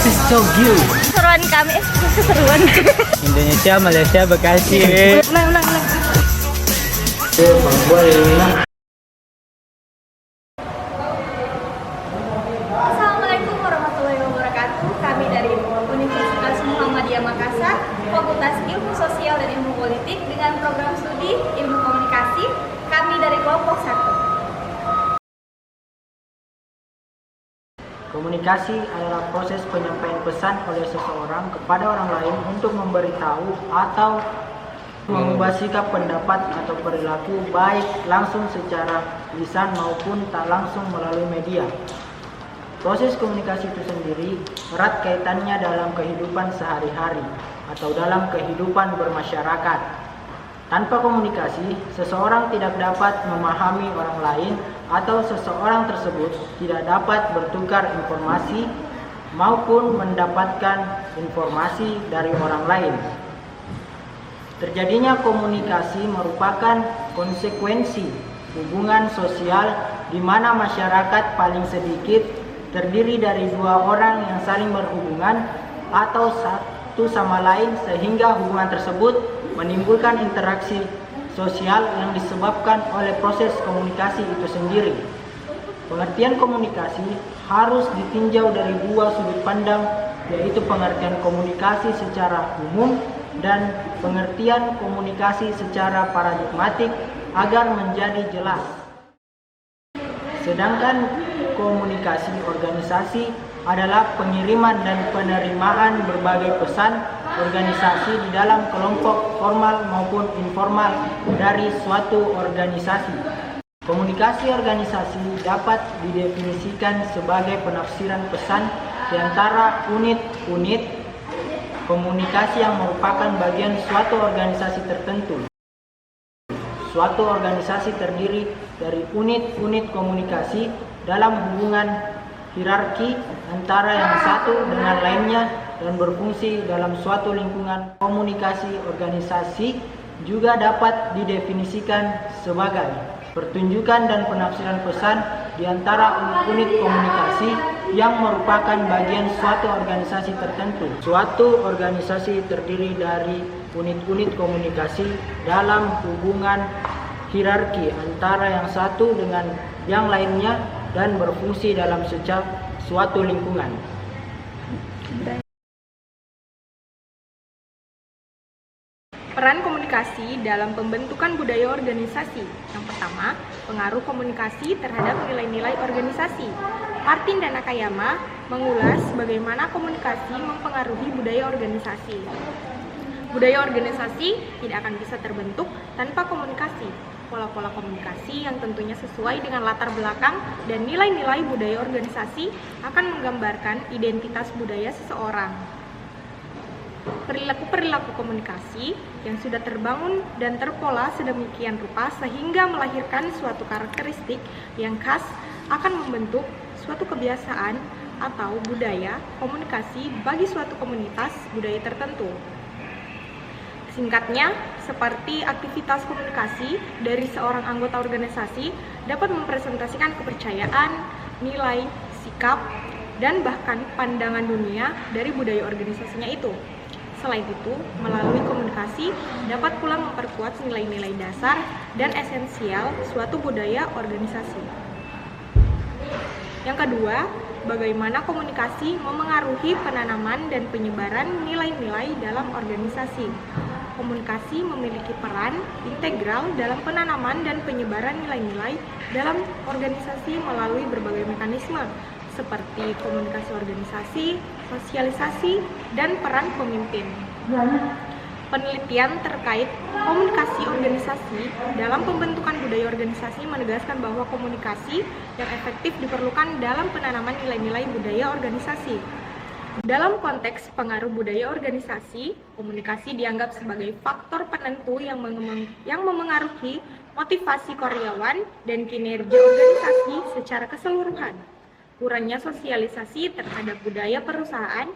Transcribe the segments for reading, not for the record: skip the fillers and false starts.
This is so good. Seruan kami, seruan. Indonesia, Malaysia, Bekasi. Ulang. Assalamualaikum warahmatullahi wabarakatuh. Kami dari Universitas Muhammadiyah Makassar, Fakultas Ilmu Sosial dan Ilmu Politik dengan program studi Ilmu Komunikasi. Kami dari kelompok 1. Komunikasi adalah proses penyampaian pesan oleh seseorang kepada orang lain untuk memberitahu atau mengubah sikap, pendapat, atau perilaku baik langsung secara lisan maupun tak langsung melalui media. Proses komunikasi itu sendiri erat kaitannya dalam kehidupan sehari-hari atau dalam kehidupan bermasyarakat. Tanpa komunikasi, seseorang tidak dapat memahami orang lain atau seseorang tersebut tidak dapat bertukar informasi maupun mendapatkan informasi dari orang lain. Terjadinya komunikasi merupakan konsekuensi hubungan sosial di mana masyarakat paling sedikit terdiri dari dua orang yang saling berhubungan atau satu sama lain, sehingga hubungan tersebut menimbulkan interaksi sosial yang disebabkan oleh proses komunikasi itu sendiri. Pengertian komunikasi harus ditinjau dari dua sudut pandang, yaitu pengertian komunikasi secara umum dan pengertian komunikasi secara paradigmatik agar menjadi jelas. Sedangkan komunikasi organisasi adalah pengiriman dan penerimaan berbagai pesan organisasi di dalam kelompok formal maupun informal dari suatu organisasi. Komunikasi organisasi dapat didefinisikan sebagai penafsiran pesan di antara unit-unit komunikasi yang merupakan bagian suatu organisasi tertentu. Suatu organisasi terdiri dari unit-unit komunikasi dalam hubungan hierarki antara yang satu dengan lainnya dan berfungsi dalam suatu lingkungan. Komunikasi organisasi juga dapat didefinisikan sebagai pertunjukan dan penafsiran pesan di antara unit komunikasi yang merupakan bagian suatu organisasi tertentu. Suatu organisasi terdiri dari unit-unit komunikasi dalam hubungan hierarki antara yang satu dengan yang lainnya dan berfungsi dalam suatu lingkungan. Peran komunikasi dalam pembentukan budaya organisasi. Yang pertama, pengaruh komunikasi terhadap nilai-nilai organisasi. Martin dan Nakayama mengulas bagaimana komunikasi mempengaruhi budaya organisasi. Budaya organisasi tidak akan bisa terbentuk tanpa komunikasi. Pola-pola komunikasi yang tentunya sesuai dengan latar belakang dan nilai-nilai budaya organisasi akan menggambarkan identitas budaya seseorang. Perilaku-perilaku komunikasi yang sudah terbangun dan terpola sedemikian rupa sehingga melahirkan suatu karakteristik yang khas akan membentuk suatu kebiasaan atau budaya komunikasi bagi suatu komunitas budaya tertentu. Singkatnya, seperti aktivitas komunikasi dari seorang anggota organisasi dapat mempresentasikan kepercayaan, nilai, sikap, dan bahkan pandangan dunia dari budaya organisasinya itu. Selain itu, melalui komunikasi dapat pula memperkuat nilai-nilai dasar dan esensial suatu budaya organisasi. Yang kedua, bagaimana komunikasi memengaruhi penanaman dan penyebaran nilai-nilai dalam organisasi. Komunikasi memiliki peran integral dalam penanaman dan penyebaran nilai-nilai dalam organisasi melalui berbagai mekanisme seperti komunikasi organisasi, sosialisasi, dan peran pemimpin. Penelitian terkait komunikasi organisasi dalam pembentukan budaya organisasi menegaskan bahwa komunikasi yang efektif diperlukan dalam penanaman nilai-nilai budaya organisasi. Dalam konteks pengaruh budaya organisasi, komunikasi dianggap sebagai faktor penentu yang memengaruhi motivasi karyawan dan kinerja organisasi secara keseluruhan. Kurangnya sosialisasi terhadap budaya perusahaan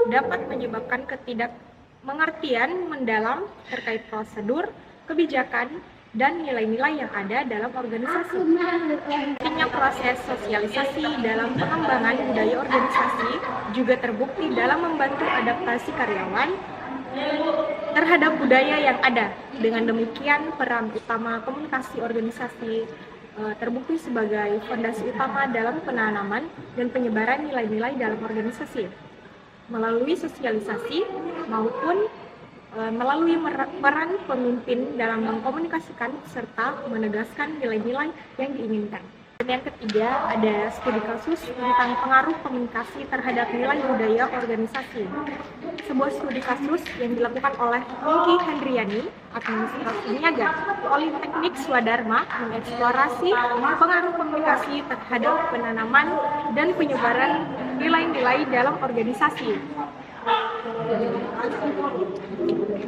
dapat menyebabkan ketidakmengertian mendalam terkait prosedur, kebijakan, dan nilai-nilai yang ada dalam organisasi. Pentingnya proses sosialisasi dalam pengembangan budaya organisasi juga terbukti dalam membantu adaptasi karyawan terhadap budaya yang ada. Dengan demikian, peran utama komunikasi organisasi terbukti sebagai fondasi utama dalam penanaman dan penyebaran nilai-nilai dalam organisasi melalui sosialisasi maupun melalui peran pemimpin dalam mengkomunikasikan serta menegaskan nilai-nilai yang diinginkan. Dan yang ketiga, ada studi kasus tentang pengaruh komunikasi terhadap nilai budaya organisasi. Sebuah studi kasus yang dilakukan oleh Niki Hendriani, Administrasi Niaga, Politeknik Swadharma, mengeksplorasi pengaruh komunikasi terhadap penanaman dan penyebaran nilai-nilai dalam organisasi.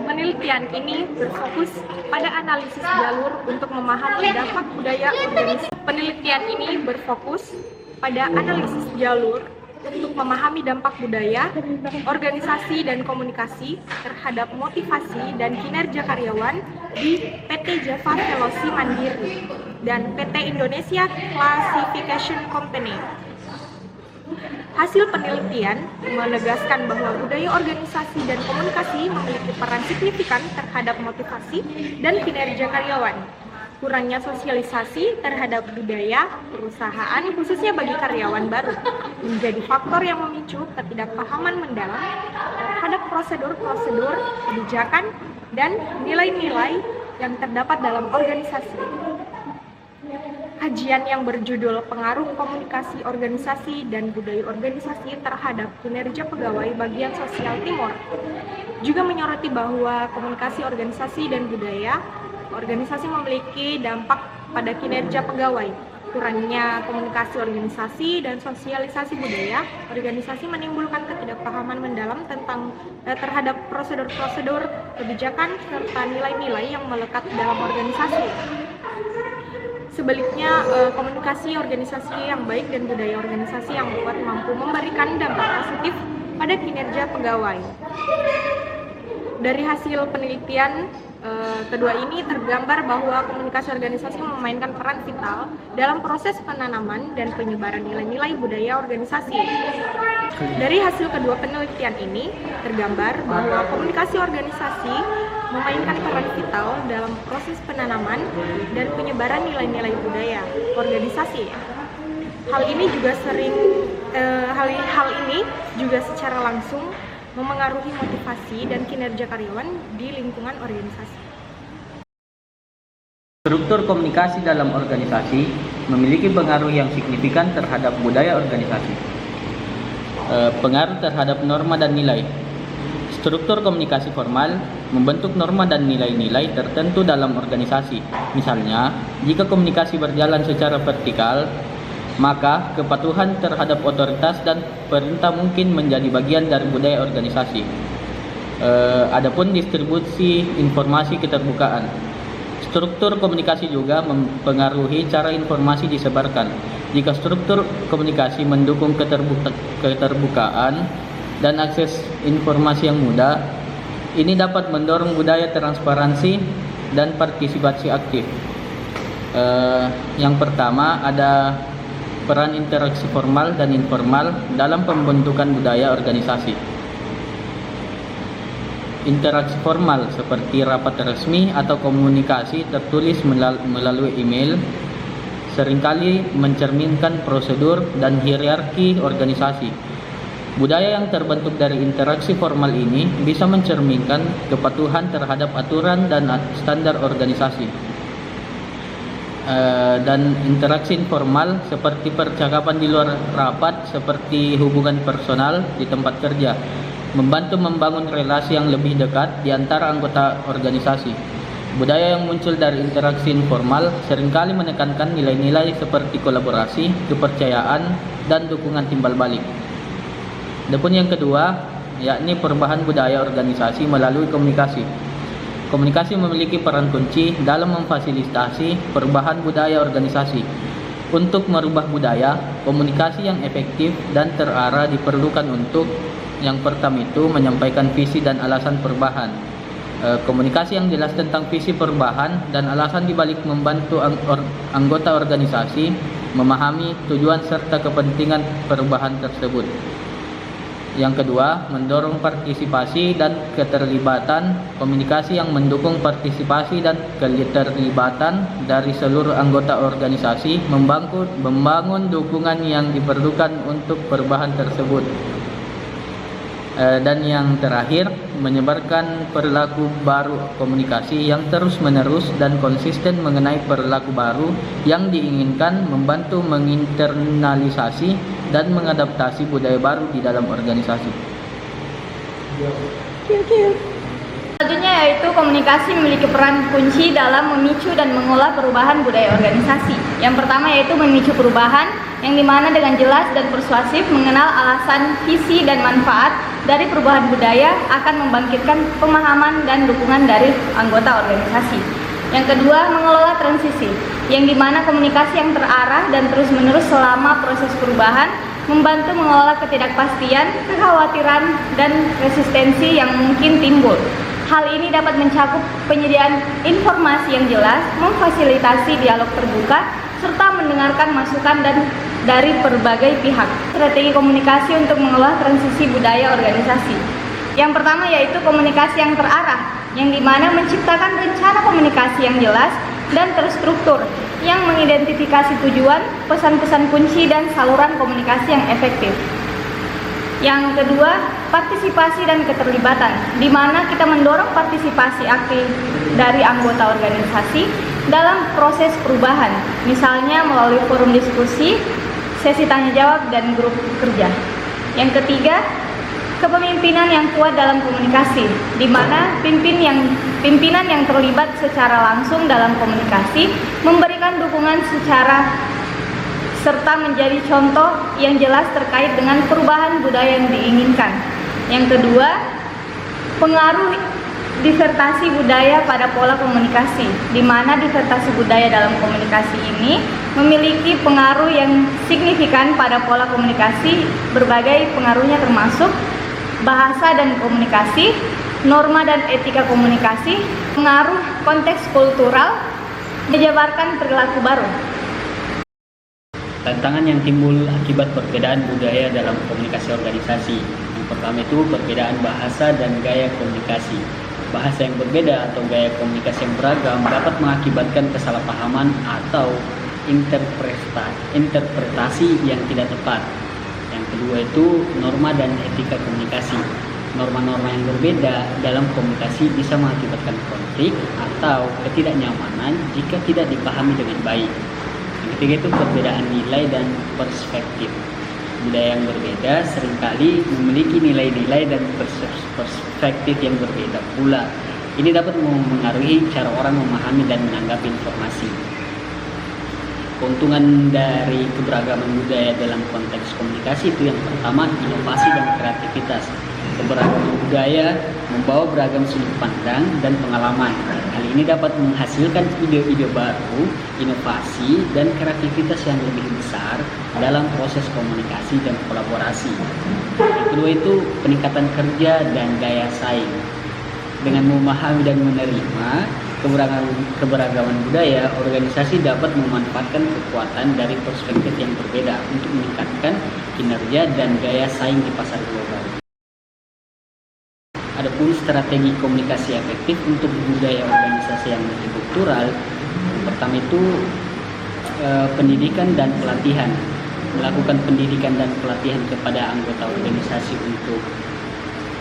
Penelitian ini berfokus pada analisis jalur untuk memahami dampak budaya organisasi. Penelitian ini berfokus pada analisis jalur untuk memahami dampak budaya, organisasi dan komunikasi terhadap motivasi dan kinerja karyawan di PT Java Veloci Mandiri dan PT Indonesia Classification Company. Hasil penelitian menegaskan bahwa budaya organisasi dan komunikasi memiliki peran signifikan terhadap motivasi dan kinerja karyawan. Kurangnya sosialisasi terhadap budaya perusahaan, khususnya bagi karyawan baru, menjadi faktor yang memicu ketidakpahaman mendalam terhadap prosedur-prosedur, kebijakan, dan nilai-nilai yang terdapat dalam organisasi. Kajian yang berjudul Pengaruh Komunikasi Organisasi dan Budaya Organisasi terhadap Kinerja Pegawai Bagian Sosial Timur juga menyoroti bahwa komunikasi organisasi dan budaya organisasi memiliki dampak pada kinerja pegawai. Kurangnya komunikasi organisasi dan sosialisasi budaya organisasi menimbulkan ketidakpahaman mendalam terhadap prosedur-prosedur, kebijakan, serta nilai-nilai yang melekat dalam organisasi. Sebaliknya, komunikasi organisasi yang baik dan budaya organisasi yang kuat mampu memberikan dampak positif pada kinerja pegawai. Dari hasil penelitian kedua ini tergambar bahwa komunikasi organisasi memainkan peran vital dalam proses penanaman dan penyebaran nilai-nilai budaya organisasi. Dari hasil kedua penelitian ini tergambar bahwa komunikasi organisasi memainkan peran vital dalam proses penanaman dan penyebaran nilai-nilai budaya organisasi. Hal ini juga secara langsung memengaruhi motivasi dan kinerja karyawan di lingkungan organisasi. Struktur komunikasi dalam organisasi memiliki pengaruh yang signifikan terhadap budaya organisasi. Pengaruh terhadap norma dan nilai. Struktur komunikasi formal membentuk norma dan nilai-nilai tertentu dalam organisasi. Misalnya, jika komunikasi berjalan secara vertikal, maka kepatuhan terhadap otoritas dan perintah mungkin menjadi bagian dari budaya organisasi. Adapun distribusi informasi keterbukaan. Struktur komunikasi juga mempengaruhi cara informasi disebarkan. Jika struktur komunikasi mendukung keterbukaan dan akses informasi yang mudah, ini dapat mendorong budaya transparansi dan partisipasi aktif. Yang pertama ada peran interaksi formal dan informal dalam pembentukan budaya organisasi. Interaksi formal seperti rapat resmi atau komunikasi tertulis melalui email seringkali mencerminkan prosedur dan hierarki organisasi. Budaya yang terbentuk dari interaksi formal ini bisa mencerminkan kepatuhan terhadap aturan dan standar organisasi. Dan interaksi informal seperti percakapan di luar rapat, seperti hubungan personal di tempat kerja, membantu membangun relasi yang lebih dekat di antara anggota organisasi. Budaya yang muncul dari interaksi informal seringkali menekankan nilai-nilai seperti kolaborasi, kepercayaan, dan dukungan timbal balik. Adapun yang kedua, yakni perubahan budaya organisasi melalui komunikasi. Komunikasi memiliki peran kunci dalam memfasilitasi perubahan budaya organisasi. Untuk merubah budaya, komunikasi yang efektif dan terarah diperlukan untuk yang pertama itu menyampaikan visi dan alasan perubahan. Komunikasi yang jelas tentang visi perubahan dan alasan dibalik membantu anggota organisasi memahami tujuan serta kepentingan perubahan tersebut. Yang kedua, mendorong partisipasi dan keterlibatan. Komunikasi yang mendukung partisipasi dan keterlibatan dari seluruh anggota organisasi membangun dukungan yang diperlukan untuk perubahan tersebut. Dan yang terakhir, menyebarkan perilaku baru. Komunikasi yang terus-menerus dan konsisten mengenai perilaku baru yang diinginkan membantu menginternalisasi dan mengadaptasi budaya baru di dalam organisasi. Selanjutnya yaitu komunikasi memiliki peran kunci dalam memicu dan mengolah perubahan budaya organisasi. Yang pertama yaitu memicu perubahan, yang dimana dengan jelas dan persuasif mengenal alasan, visi, dan manfaat dari perubahan budaya akan membangkitkan pemahaman dan dukungan dari anggota organisasi. Yang kedua, mengelola transisi, yang dimana komunikasi yang terarah dan terus-menerus selama proses perubahan membantu mengelola ketidakpastian, kekhawatiran, dan resistensi yang mungkin timbul. Hal ini dapat mencakup penyediaan informasi yang jelas, memfasilitasi dialog terbuka, serta mendengarkan masukan dari berbagai pihak. Strategi komunikasi untuk mengelola transisi budaya organisasi. Yang pertama yaitu komunikasi yang terarah, yang dimana menciptakan rencana komunikasi yang jelas dan terstruktur, yang mengidentifikasi tujuan, pesan-pesan kunci, dan saluran komunikasi yang efektif. Yang kedua, partisipasi dan keterlibatan, di mana kita mendorong partisipasi aktif dari anggota organisasi dalam proses perubahan, misalnya melalui forum diskusi, sesi tanya jawab, dan grup kerja. Yang ketiga, kepemimpinan yang kuat dalam komunikasi, di mana pimpinan yang terlibat secara langsung dalam komunikasi memberikan dukungan serta menjadi contoh yang jelas terkait dengan perubahan budaya yang diinginkan. Yang kedua, pengaruh disertasi budaya pada pola komunikasi, di mana disertasi budaya dalam komunikasi ini memiliki pengaruh yang signifikan pada pola komunikasi. Berbagai pengaruhnya termasuk bahasa dan komunikasi, norma dan etika komunikasi, pengaruh konteks kultural, menjabarkan perilaku baru. Tantangan yang timbul akibat perbedaan budaya dalam komunikasi organisasi. Yang pertama itu perbedaan bahasa dan gaya komunikasi. Bahasa yang berbeda atau gaya komunikasi yang beragam dapat mengakibatkan kesalahpahaman atau interpretasi yang tidak tepat. Yang kedua itu norma dan etika komunikasi. Norma-norma yang berbeda dalam komunikasi bisa mengakibatkan konflik atau ketidaknyamanan jika tidak dipahami dengan baik. Yang ketiga itu perbedaan nilai dan perspektif. Budaya yang berbeda seringkali memiliki nilai-nilai dan perspektif yang berbeda pula. Ini dapat mempengaruhi cara orang memahami dan menanggapi informasi. Keuntungan dari keberagaman budaya dalam konteks komunikasi itu yang pertama, inovasi dan kreativitas. Keberagaman budaya membawa beragam sudut pandang dan pengalaman. Hal ini dapat menghasilkan ide-ide baru, inovasi, dan kreativitas yang lebih besar dalam proses komunikasi dan kolaborasi. Yang kedua itu peningkatan kerja dan daya saing. Dengan memahami dan menerima keberagaman budaya, organisasi dapat memanfaatkan kekuatan dari perspektif yang berbeda untuk meningkatkan kinerja dan daya saing di pasar global. Adapun strategi komunikasi efektif untuk budaya organisasi yang multikultural, yang pertama itu pendidikan dan pelatihan. Melakukan pendidikan dan pelatihan kepada anggota organisasi untuk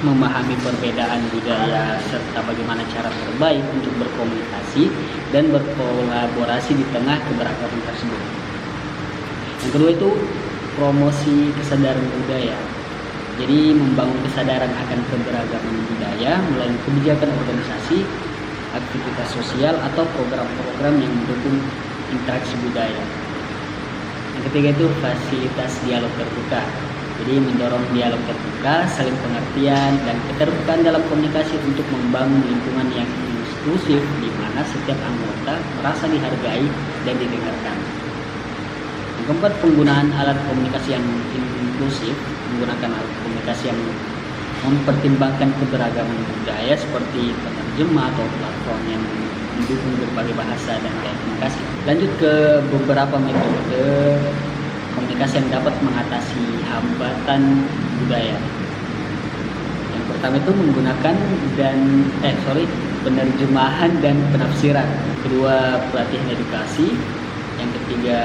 memahami perbedaan budaya serta bagaimana cara terbaik untuk berkomunikasi dan berkolaborasi di tengah keberagaman tersebut. Yang kedua itu promosi kesadaran budaya. Jadi membangun kesadaran akan keberagaman budaya melalui kebijakan organisasi, aktivitas sosial atau program-program yang mendukung interaksi budaya. Yang ketiga itu fasilitas dialog terbuka. Jadi mendorong dialog terbuka, saling pengertian, dan keterbukaan dalam komunikasi untuk membangun lingkungan yang inklusif di mana setiap anggota merasa dihargai dan didengarkan. Yang keempat, penggunaan alat komunikasi yang inklusif. Menggunakan alat komunikasi yang mempertimbangkan keberagaman budaya seperti penerjemah atau platform yang mendukung berbagai bahasa dan gaya komunikasi. Lanjut ke beberapa metode komunikasi yang dapat mengatasi hambatan budaya. Yang pertama itu menggunakan penerjemahan dan penafsiran. Kedua, pelatihan edukasi. Yang ketiga,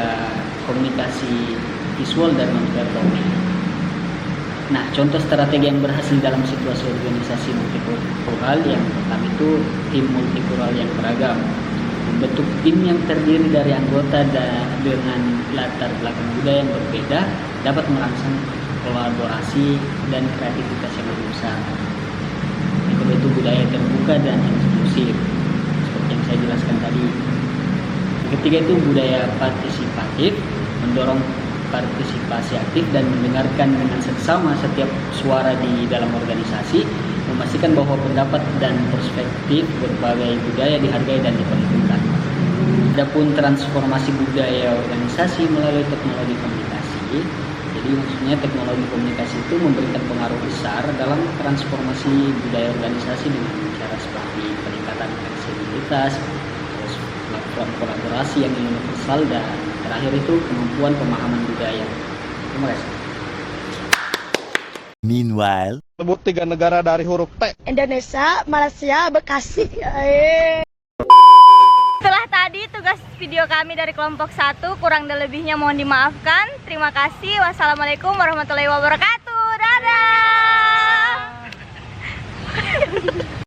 komunikasi visual dan non-verbal. Nah, contoh strategi yang berhasil dalam situasi organisasi multikultural yang pertama itu tim multikultural yang beragam. Membentuk tim yang terdiri dari anggota dengan latar belakang budaya yang berbeda dapat merangsang kolaborasi dan kreativitas yang lebih besar. Yang kedua itu budaya terbuka dan inklusif, seperti yang saya jelaskan tadi. Yang ketiga itu budaya partisipatif, mendorong partisipasi aktif dan mendengarkan dengan seksama setiap suara di dalam organisasi, memastikan bahwa pendapat dan perspektif berbagai budaya dihargai dan diperhitungkan. Adapun transformasi budaya organisasi melalui teknologi komunikasi, jadi maksudnya teknologi komunikasi itu memberikan pengaruh besar dalam transformasi budaya organisasi dengan cara seperti peningkatan fleksibilitas, terus platform kolaborasi yang universal, dan terakhir itu kemampuan pemahaman budaya. Terima kasih. Meanwhile, Sebut 3 negara dari huruf T. Indonesia, Malaysia, Bekasi. Setelah tadi tugas video kami dari kelompok 1, kurang dan lebihnya mohon dimaafkan. Terima kasih. Wassalamualaikum warahmatullahi wabarakatuh.